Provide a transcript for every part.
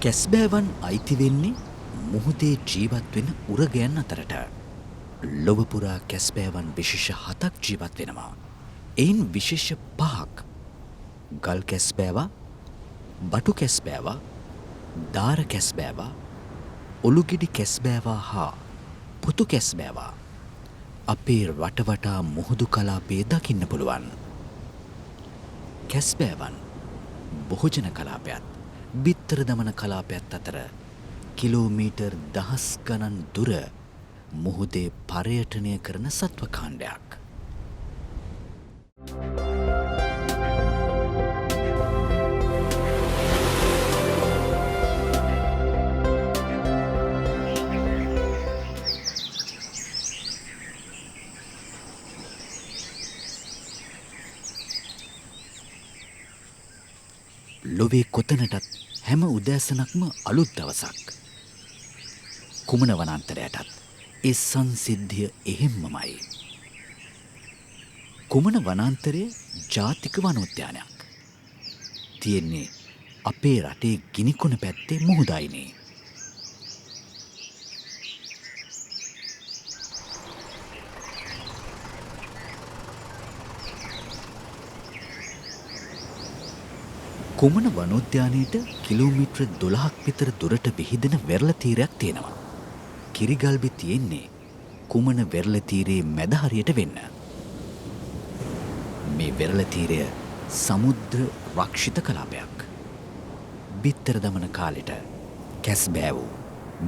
කැස්බෑවන් අයිති වෙන්නේ මුහුදේ ජීවත් වෙන උරගයන් අතරට. ලොව පුරා කැස්බෑවන් විශේෂ 7ක් ජීවත් වෙනවා. එයින් විශේෂ 5ක් ගල් කැස්බෑවා, බටු කැස්බෑවා, දාර කැස්බෑවා, ඔලුගෙඩි කැස්බෑවා හා පුතු කැස්බෑවා අපේ රටවටා මුහුදු කලාපයේ දකින්න පුළුවන්. කැස්බෑවන් බොහෝජන කලාපයත් බිත්තර දමන කලාපයත් අතර කිලෝමීටර් දහස් ගණන් දුර මුහුදේ පර්යටනය කරන සත්ව කාණ්ඩයක්. ලොවේ කොතනටත් හැම උදෑසනක්ම අලුත් දවසක්. කුමන වනාන්තරයටත් ඒ සංසිද්ධිය එහෙම්මමයි. කුමන වනාන්තරය ජාතික වනෝද්‍යානයක්. තියෙන්නේ අපේ රටේ ගිනිකොන පැත්තේ මුහුදයිනේ. කුමන වනෝද්‍යානයට කිලෝමීටර් 12ක් විතර දුරට විහිදෙන වෙරළ තීරයක් තියෙනවා. කිරිගල්බි තියෙන්නේ කුමන වෙරළ තීරයේ මැද හරියට වෙන්න. මේ වෙරළ තීරය සමුද්‍ර රක්ෂිත කලාපයක්. බිත්තර දමන කාලෙට කැස්බෑවෝ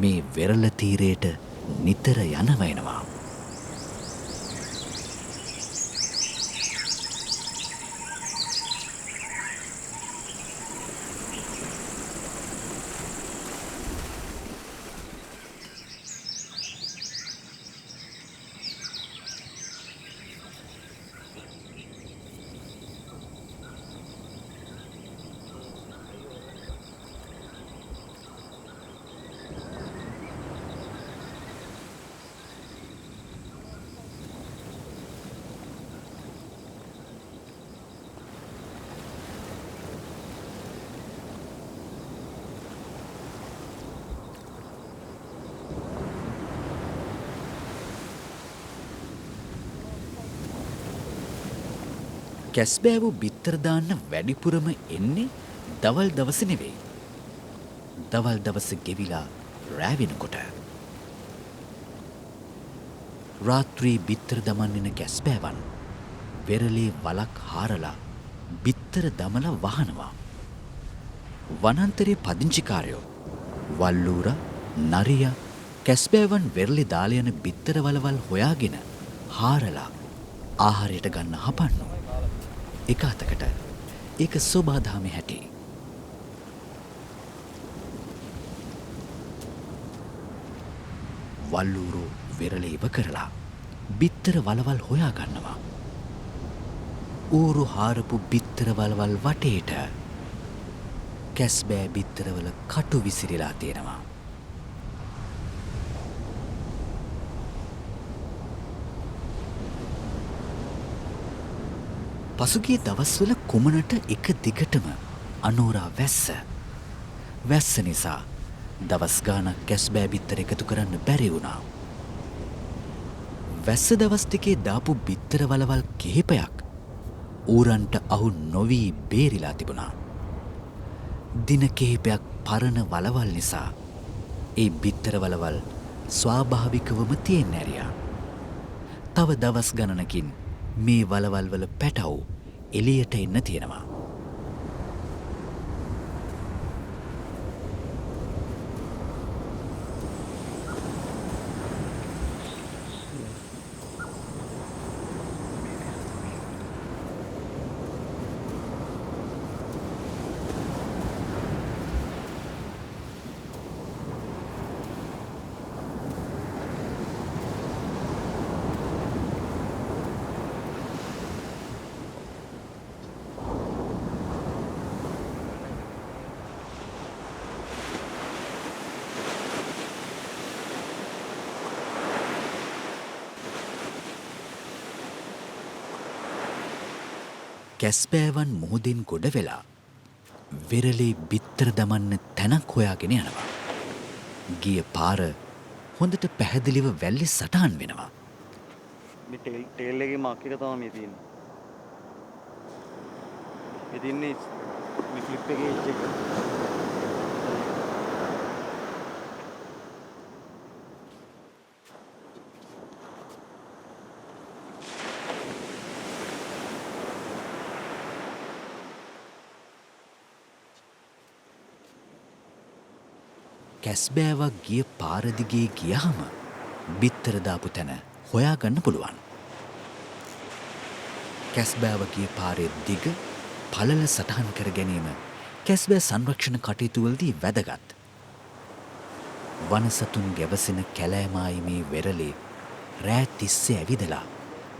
මේ වෙරළ තීරයට නිතර යනවනවා. කැස්බෑවෝ බිත්තර දාන්න වැඩිපුරම එන්නේ දවල් දවස නෙවෙයි. දවල් දවස ගෙවිලා රෑ වෙනකොට. රාත්‍රී බිත්තර දමන්න එන කැස්බෑවන් වෙරළේ වලක් හාරලා බිත්තර දමලා වහනවා. වනාන්තරයේ පදිංචිකාරයෝ වල්ලූරා, නරියා කැස්බෑවන් වෙරළේ දාලා යන බිත්තර වලවල් හොයාගෙන හාරලා ආහාරයට ගන්න හපන්නෝ. එක අතකට ඒක සෝබාදාමේ හැටි. වල්ලූරෝ වෙරළේ ඉව කරලා බිත්තර වලවල් හොයා ගන්නවා. ඌරු හාරපු බිත්තර වලවල් වටේට කැස්බෑ බිත්තරවල කටු විසිරිලා තියෙනවා. පසුගිය දවස්වල කුමනට එක දිගටම අනෝරා වැස්ස. වැස්ස නිසා දවස් ගානක් කැස්බෑ බිත්තර එකතු කරන්න බැරි වුණා. වැස්ස දවස් ටිකේ දාපු බිත්තර වලවල් කිහිපයක් ඌරන්ට අහු නොවී බේරිලා තිබුණා. දින කිහිපයක් පරණ වලවල් නිසා ඒ බිත්තර වලවල් ස්වාභාවිකවම තියෙන්න ඇරියා. තව දවස් ගණනකින් මේ වලවල් වල පැටව් එළියට එන්න තියෙනවා. කැස්බෑවන් මුහුදින් ගොඩ වෙලා වෙරළේ බිත්තර දමන්න තැනක් හොයාගෙන යනවා. ගිය පාර හොඳට පැහැදිලිව වැල්ලේ සටහන් වෙනවා. මේ ටේල් එකේ මාක් එක තමයි මේ තියෙන්නේ. මේ තින්නේ මේ ෆ්ලිප් එකේ එජ් එක. කැස්බෑවක් ගිය පාර දිගේ ගියහම බිත්තර දාපු තැන හොයාගන්න පුළුවන්. කැස්බෑව ගිය පාරේ දිග පළල සටහන් කර ගැනීම කැස්බෑ සංරක්ෂණ කටයුතුවලදී වැදගත්. වනසතුන් ගැවසෙන කැලෑමායිමේ වෙරළේ රෑ තිස්සේ ඇවිදලා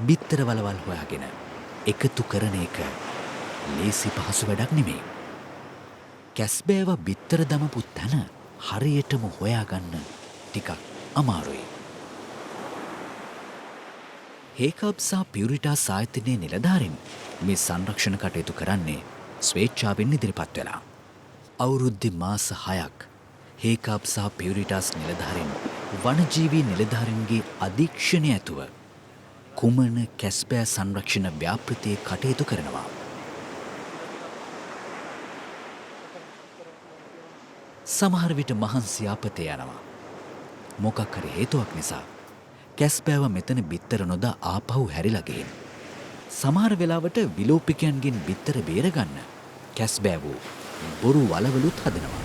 බිත්තර වලවල් හොයාගෙන එකතු කරන එක ලේසි පහසු වැඩක් නෙමේ. කැස්බෑව බිත්තර දමපු තැන හරියටම හොයාගන්න ටිකක් අමාරුයි. හේකබ් සහ පියුරිටා සාහිත්‍යයේ නිලධාරින් මේ සංරක්ෂණ කටයුතු කරන්නේ ස්වේච්ඡාවෙන් ඉදිරිපත් වෙලා. අවුරුද්දේ මාස 6ක් හේකබ් සහ පියුරිටාස් නිලධාරින් වනජීවී නිලධාරින්ගේ අධීක්ෂණය ඇතුව කුමන කැස්බෑ සංරක්ෂණ ව්‍යාපෘතියේ කටයුතු කරනවා. සමහර විට මහන්සි අපතේ යනවා. මොකක් හරි හේතුවක් නිසා කැස්බෑව මෙතන බිත්තර නොදා ආපහු හැරිලා ගිහින්. සමහර වෙලාවට විලෝපිකයන්ගෙන් බිත්තර බේරගන්න කැස්බෑවෝ බොරු වලවලුත් හදනවා.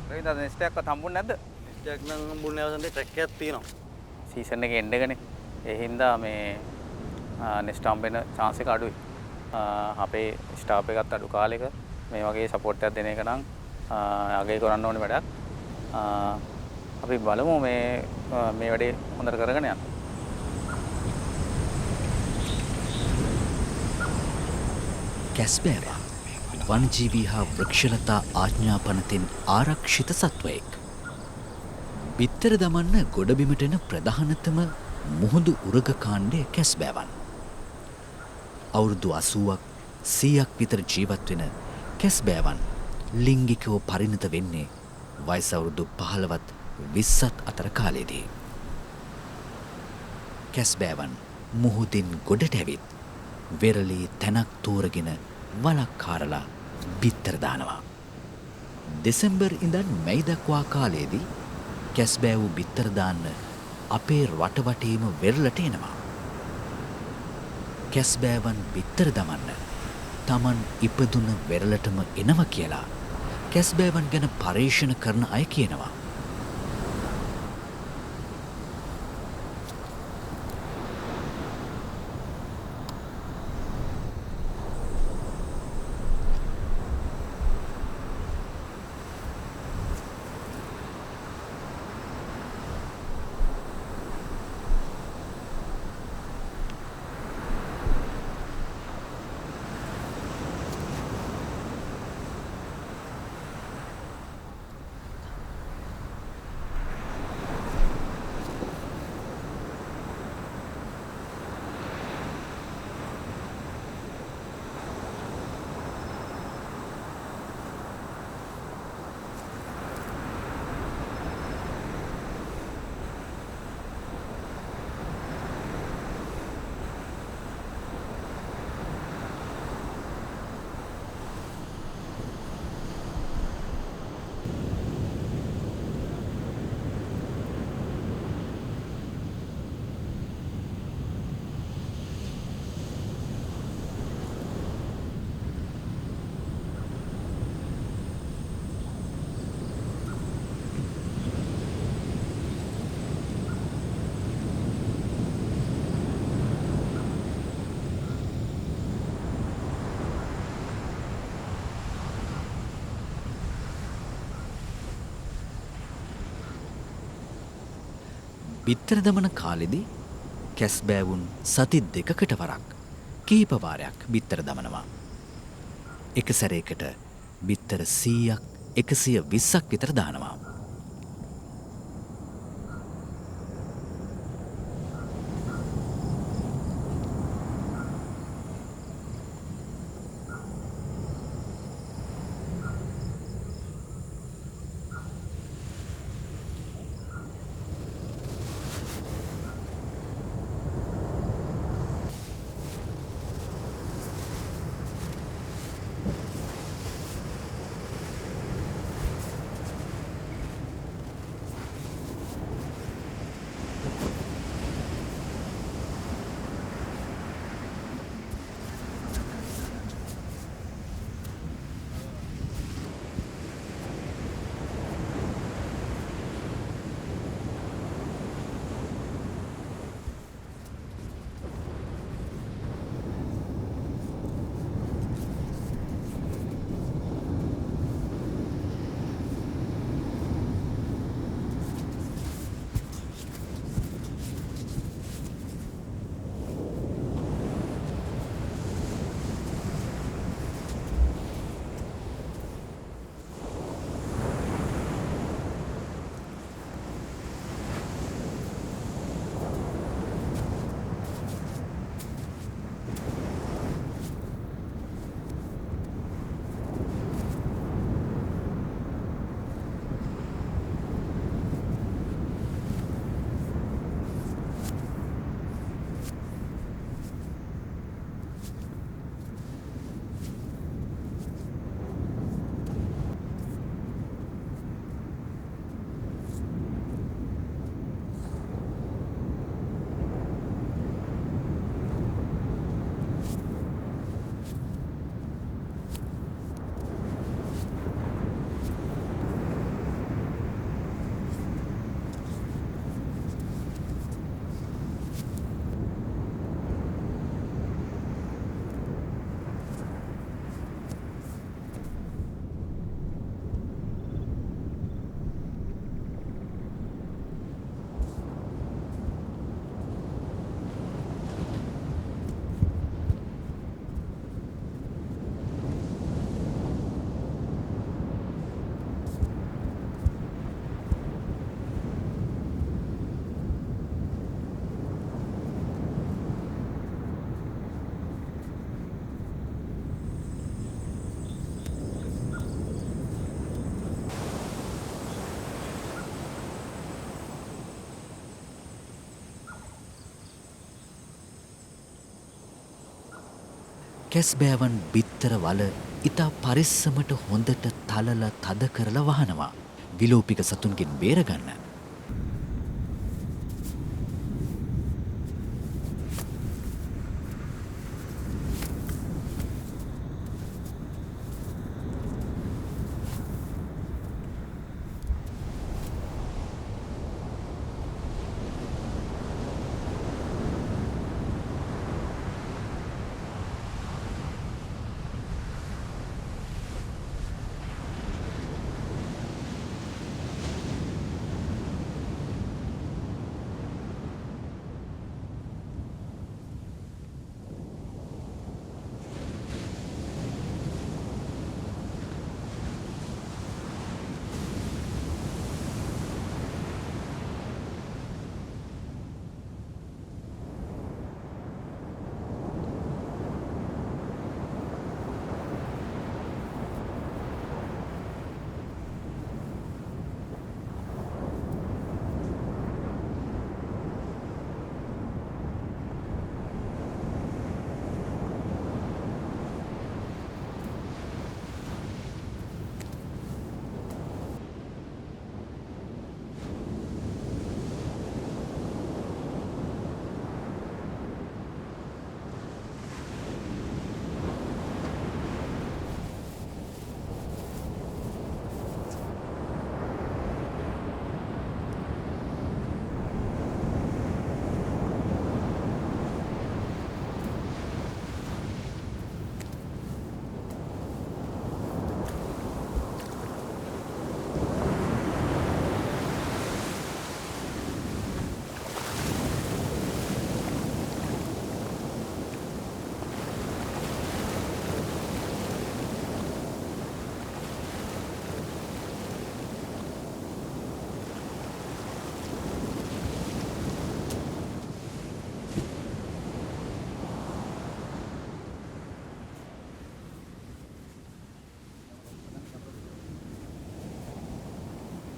රවින්ද නෙක්ස්ට් එකක්වත් හම්බුනේ නැද්ද? නෙක්ස්ට් එකක් නම් හම්බුනේ නැහැ සන්දේ ට්‍රැක් එකක් තියෙනවා. සීසන් එකේ එන්න එකනේ. ඒ හින්දා මේ නෙක්ස්ට් හම්බෙන chance එක අඩුයි. අපේ ස්ටාෆ් එකත් අඩු කාලෙක මේ වගේ සපෝට් එකක් දෙන එක නම් අගය කරන්න ඕනේ වැඩක්. අපි බලමු මේ වැඩේ හොඳට කරගෙන යන්න. කැස්බෑවා වනජීවී හා වෘක්ෂලතා ආඥාපනතින් ආරක්ෂිත සත්වයෙක්. බිත්තර දමන්න ගොඩබිමට එන ප්‍රධානතම මුහුදු උරග කාණ්ඩය කැස්බෑවන්. අවුරුදු 80ක් 100ක් විතර ජීවත් වෙන කැස්බෑවන් ලිංගිකව පරිණත වෙන්නේ වයස අවුරුදු 15ත් 20ත් අතර කාලයේදී. කැස්බෑවන් මුහුදින් ගොඩට ඇවිත් වෙරළේ තැනක් තෝරගෙන වලක් කාරලා බිත්තර දානවා. දෙසැම්බර් ඉඳන් මැයි දක්වා කාලයේදී කැස්බෑවු බිත්තර දාන්න අපේ රටවටේම වෙරළට එනවා. කැස්බෑවන් බිත්තර දමන්න තමන් ඉපදුන වෙරළටම එනවා කියලා කැස්බෑවන් ගැන පර්යේෂණ කරන අය කියනවා. බිත්තර දමන කාලෙදී කැස්බෑවුන් සති දෙකකට වරක් කීප වාරයක් බිත්තර දමනවා. එක සැරේකට බිත්තර 100ක් 120ක් විතර දානවා. කැස්බෑවන් බිත්තර වල ඉතා පරිස්සමට හොඳට තලල තද කරලා වහනවා. විලෝපික සතුන්ගෙන් බේරගන්න.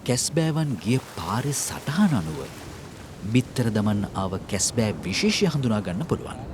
කැස්බෑවන් ගිය පාරේ සටහන අනුව බිත්තර දමන්න ආව කැස්බෑ විශේෂය හඳුනා ගන්න පුළුවන්.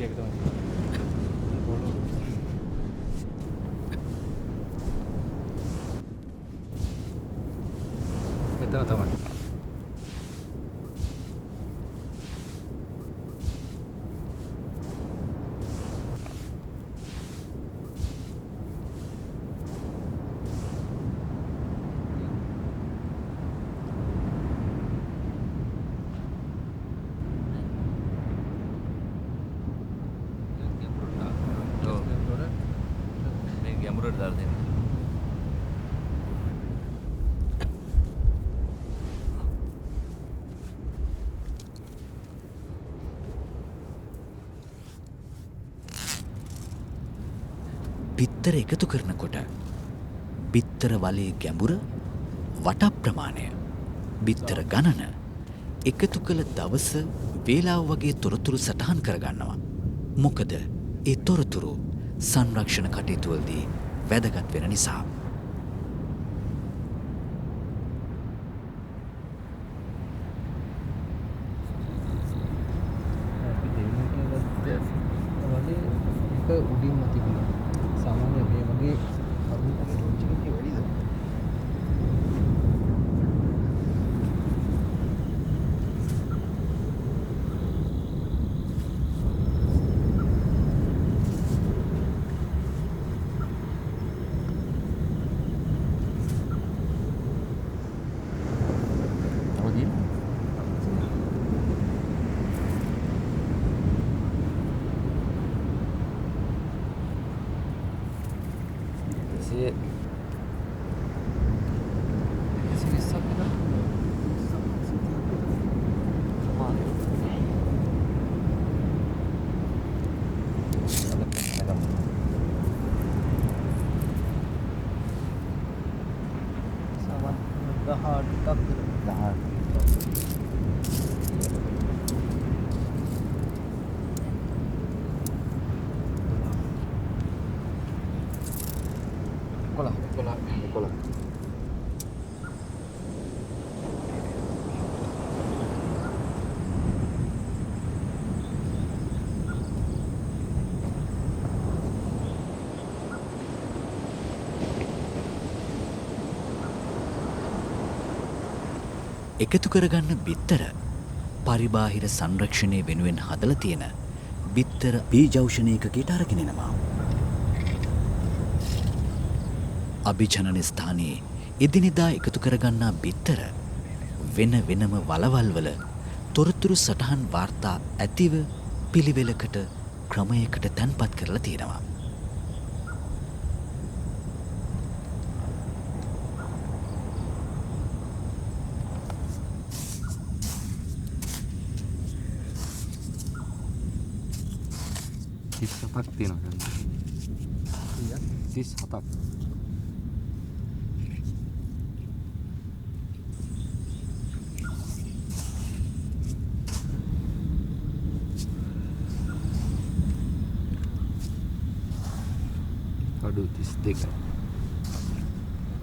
සිටි එක තමයි. මෙතන තමයි. මේ ගැඹුරට දාලා දෙන්න. බිත්තර එකතු කරනකොට බිත්තර වලේ ගැඹුර, වට ප්‍රමාණය, බිත්තර ගණන එකතු කළ දවස වේලාව වගේ තොරතුරු සටහන් කරගන්නවා. මොකද ඒ තොරතුරු සංරක්ෂණ කටයුතුවලදී වැදගත් වෙන නිසා. අපි දෙවියන්ට වගේ එක උඩින්ම තිබුණා. සාමාන්‍ය මේ වගේ කරුණු ටෝච් එකේ වැඩිද? එකතු කරගන්න බිත්තර පරිබාහිර සංරක්ෂණය වෙනුවෙන් හදලා තියෙන බිත්තර බීජෞෂණයකකට අරගෙන එනවා. අභිජනන ස්ථානයේ එදිනෙදා එකතු කරගන්නා බිත්තර වෙන වෙනම වලවල් වල තොරතුරු සටහන් වාර්තා ඇතිව පිළිවෙලකට ක්‍රමයකට තැන්පත් කරලා තියෙනවා. හතක් තියෙනවා. 37ක්. අඩු 32යි.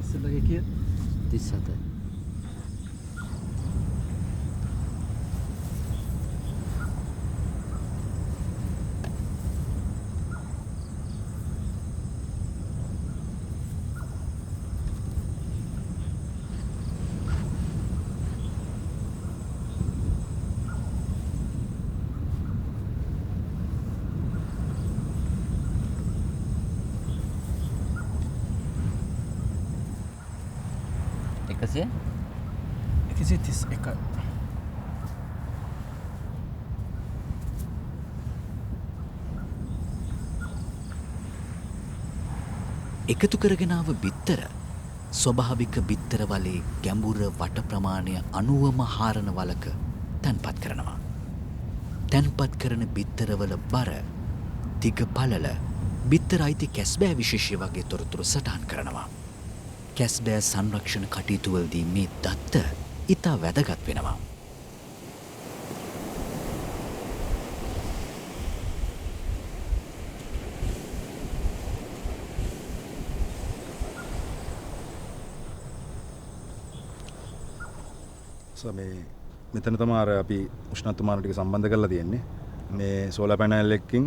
ඉස්සෙල්ලගේ කිය 37යි. එකසිය 31යි. එකතු කරගෙන ආව බිත්තර ස්වභාවික බිත්තර වලේ ගැඹුර වට ප්‍රමාණය 90ම හාරන වලක තැන්පත් කරනවා. තැන්පත් කරන බිත්තරවල බර, දිග පළල, බිත්තර අයිති කැස්බෑ විශේෂය වගේ තොරතුරු සටහන් කරනවා. කැස්බෑ සංරක්ෂණ කටයුතුවලදී මේ දත්ත ඉතා වැදගත් වෙනවා. මෙතන තමයි අපි උෂ්ණත්වමාන ටික සම්බන්ධ කරලා තියෙන්නේ. මේ සෝලාර් පැනල් එකකින්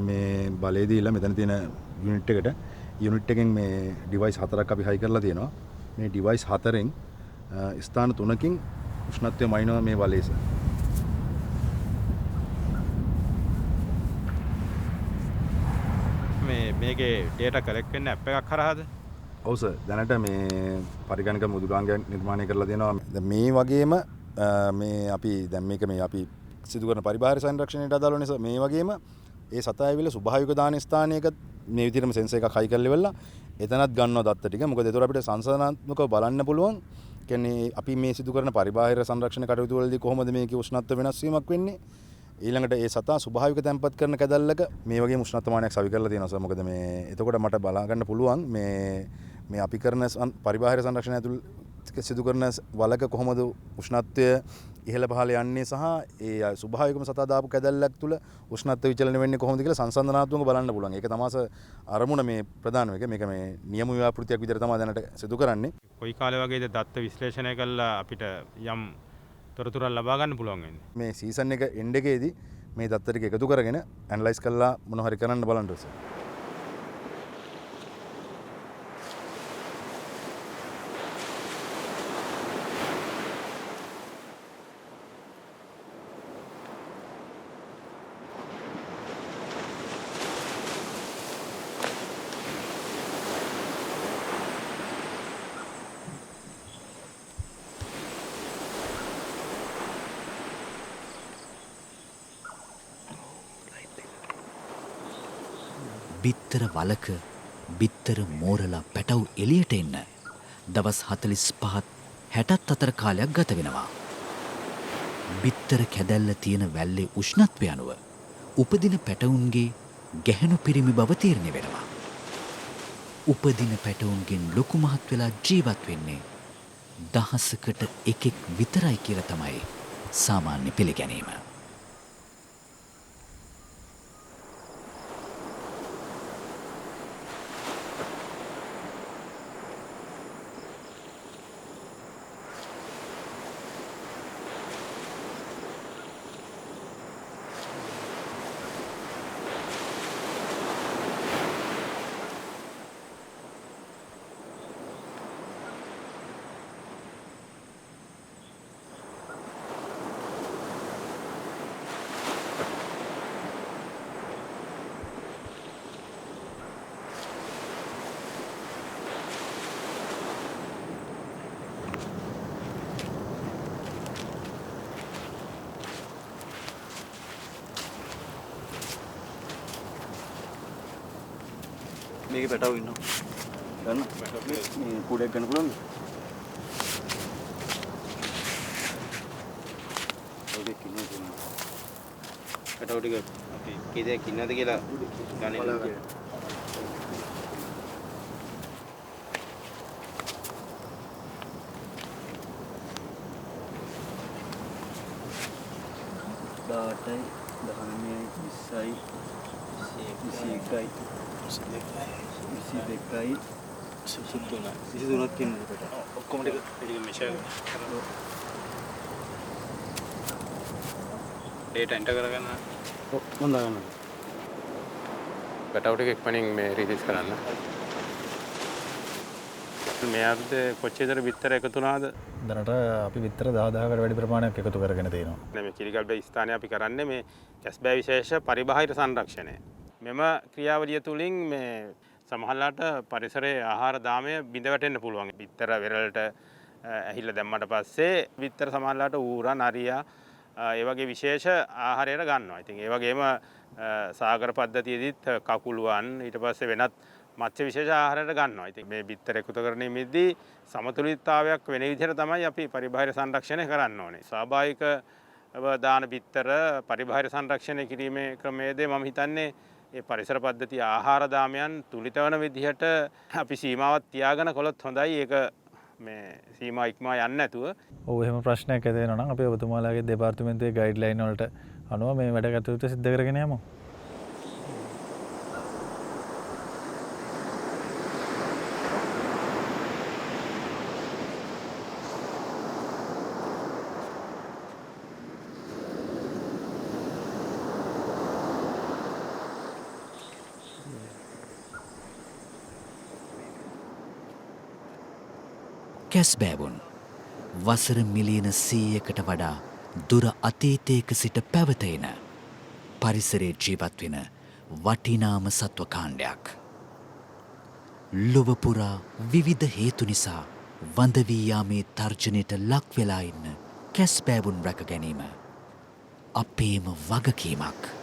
මේ බලය දීලා මෙතන තියෙන යුනිට් එකෙන් මේ ඩිවයිස් 4ක් අපි හයි කරලා තියෙනවා. මේ ඩිවයිස් 4න් ස්ථාන 3කින් උෂ්ණත්වය මනිනවා මේ බලයේ. මේකේ ඩේටා කලෙක්ට් වෙන්න ඇප් එකක් කරාද? ඔව් සර්. දැනට මේ පරිගණක මුදුරාංගයක් නිර්මාණය කරලා තියෙනවා. දැන් මේ වගේම මේ අපි දැන් මේක මේ අපි සිදු කරන පරිබාහිර සංරක්ෂණයට අදාළ නිසා මේ වගේම ඒ සතා ඇවිල්ලා ස්වභාවික දාන ස්ථානයක මේ විදිහටම සෙන්සර් එකක් හයි කරලා ඉවරලා එතනත් ගන්නවා දත්ත ටික. මොකද ඒතර අපිට සංසන්දනාත්මකව බලන්න පුළුවන්. කියන්නේ අපි මේ සිදු කරන පරිබාහිර සංරක්ෂණ කටයුතු වලදී කොහොමද මේකේ උෂ්ණත්ව වෙනස් වීමක් වෙන්නේ? ඊළඟට ඒ සතා ස්වභාවික තැන්පත් කරන කැදල්ලක මේ වගේ උෂ්ණත්වමානයක් සවි කරලා තියෙනවා සර්. මොකද මේ එතකොට මට බලා ගන්න පුළුවන් මේ අපි කරන පරිබාහිර සංරක්ෂණය ඇතුළත සිදු කරන වලක කොහොමද උෂ්ණත්වය ඉහළ පහළ යන්නේ සහ ඒ ස්වභාවිකම සතා දාපු කැදල්ලක් තුළ උෂ්ණත්ව විචලනය වෙන්නේ කොහොමද කියලා සංසන්දනාත්මකව බලන්න පුළුවන්. ඒක තමයි අරමුණ මේ ප්‍රධාන එක. මේක මේ නියම ව්‍යාපෘතියක් විදිහට තමයි දැනට සිදු කරන්නේ. කොයි කාලේ වගේද දත්ත විශ්ලේෂණය කළා අපිට යම් තොරතුරක් ලබා ගන්න පුළුවන් වෙන්නේ. මේ සීසන් එක එන්ඩ් එකේදී මේ දත්ත ටික එකතු කරගෙන ඇනලයිස් කරලා මොන හරි කරන්න බලන්න සර්. බිත්තර වලක බිත්තර මෝරලා පැටව් එළියට එන්න දවස් 45ත් 60ත් අතර කාලයක් ගත වෙනවා. බිත්තර කැදැල්ල තියෙන වැල්ලේ උෂ්ණත්වය අනුව උපදින පැටවුන්ගේ ගැහැණු පිරිමි බව තීරණය වෙනවා. උපදින පැටවුන්ගෙන් ලොකු මහත් වෙලා ජීවත් වෙන්නේ දහසකට එකෙක් විතරයි කියලා තමයි සාමාන්‍ය පිළිගැනීම. මේකේ පැටව ඉන්නවා. ගන්න. මේ කුඩයක් ගන්න පුළුවන්ද? ඔයක ඉන්නවා. පැටව ටික අපි කී දෙනෙක් ඉන්නවද කියලා ගණන් දාටයි 19යි 20යි 21යි 22යි 23ක් ඉන්නකොට ඔක්කොම ටික මෙෂර් කරනවා. ඩේටා එන්ටර් කරගන්න. මම දාගන්නවා. පැටවු ටික ඉක්මනින් මේ රිලීස් කරන්න. මේ අද කොච්චර විතර එකතු වුණාද? දැනට අපි විතර 10000කට වැඩි ප්‍රමාණයක් එකතු කරගෙන තියෙනවා. මේ කිරිගල්බේ ස්ථානයේ අපි කරන්නේ මේ කැස්බෑ විශේෂ පරිබාහිර සංරක්ෂණය. මෙම ක්‍රියාවලිය තුළින් මේ සමහරලාට පරිසරයේ ආහාර දාමය බිඳ වැටෙන්න පුළුවන්. බිත්තර වෙරළට ඇහිල්ලා දැම්මට පස්සේ බිත්තර සමහරලාට ඌරා නරියා ඒ වගේ විශේෂ ආහාරයට ගන්නවා. ඉතින් ඒ වගේම සාගර පද්ධතියේදීත් කකුළුවන් ඊට පස්සේ වෙනත් මත්ස්‍ය විශේෂ ආහාරයට ගන්නවා. ඉතින් මේ බිත්තර එකතු කරණීමේදී සමතුලිතතාවයක් වෙන විදිහට තමයි අපි පරිබාහිර සංරක්ෂණය කරන්න ඕනේ. ස්වාභාවික දාන බිත්තර පරිබාහිර සංරක්ෂණය කිරීමේ ක්‍රමයේදී මම හිතන්නේ ඒ පරිසර පද්ධතිය ආහාර දාමයන් තුලිත වන විදිහට අපි සීමාවක් තියාගෙන කළොත් හොඳයි. ඒක මේ සීමා ඉක්මවා යන්නේ නැතුව. ඔව් එහෙම ප්‍රශ්නයක් ඇති වෙනවා නම් අපි ඔබතුමාලාගේ දෙපාර්තමේන්තුවේ ගයිඩ්ලයින් වලට අනුව මේ වැඩ කටයුතු සිදු කරගෙන යමු. කැස්බෑවුන් වසර මිලියන 100කට වඩා දුර අතීතයක සිට පැවතෙන පරිසරයේ ජීවත් වෙන වටිනාම සත්ව කාණ්ඩයක්. ලොව පුරා විවිධ හේතු නිසා වඳ වී යාමේ තර්ජනයට ලක් වෙලා ඉන්න කැස්බෑවුන් රැක ගැනීම අපේම වගකීමක්.